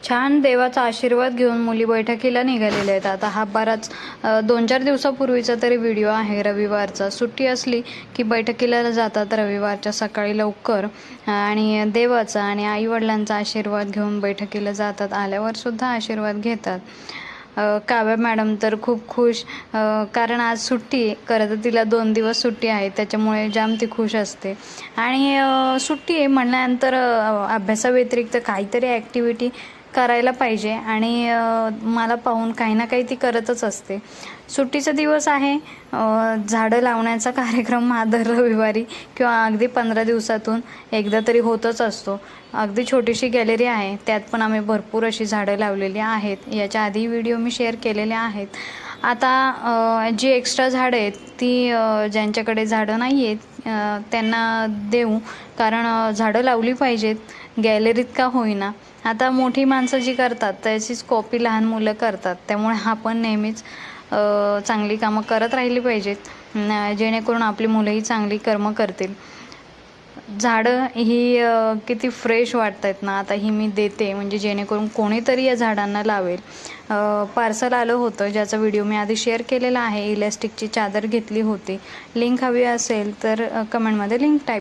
छान देवाचा आशीर्वाद घेऊन मुली बैठकीला निघालेल्या आहेत. आता हा बराच 2-4 दिवसापूर्वीचा तरी व्हिडिओ आहे रविवारचा. सुट्टी असली की बैठकीला जातात रविवारच्या सकाळी लवकर आणि देवाचा आणि आईवडिलांचा आशीर्वाद घेऊन बैठकीला जातात. आल्यावर सुद्धा आशीर्वाद घेतात. काव्या मॅडम तर खूप खुश, कारण आज सुट्टी आहे. खरं तर तिला 2 दिवस सुट्टी आहे, त्याच्यामुळे जाम ती खुश असते. आणि सुट्टी आहे म्हणल्यानंतर अभ्यासाव्यतिरिक्त काहीतरी ॲक्टिव्हिटी करायला पाहिजे आणि मला पाहून काही ना काही ती करतच असते. सुट्टीचा दिवस आहे, झाडं लावण्याचा कार्यक्रम हा दर रविवारी किंवा अगदी 15 दिवसातून एकदा तरी होतच असतो. अगदी छोटीशी गॅलरी आहे, त्यात पण आम्ही भरपूर अशी झाडं लावलेली आहेत. याच्या आधी व्हिडिओ मी शेअर केलेले आहेत. आता जी एक्स्ट्रा झाडं आहेत ती ज्यांच्याकडे झाडं नाही आहेत त्यांना देऊ, कारण झाडं लावली पाहिजेत गॅलरीत का होईना. आता मोठी माणसं जी करतात त्याचीच कॉपी लहान मुलं करतात, त्यामुळे आपण नेहमीच चांगली कामं करत राहिली पाहिजेत, जेणेकरून आपली मुलंही चांगली कर्म करतील. झाडं ही किती फ्रेश वाटत आहेत ना. आता ही मी देते म्हणजे जेणेकरून कोणीतरी या झाडांना लावेल. पार्सल आलं होतं ज्याचा व्हिडिओ मी आधी शेअर केलेला आहे. इलॅस्टिकची चादर घेतली होती. लिंक हवी असेल तर कमेंटमध्ये लिंक टाईप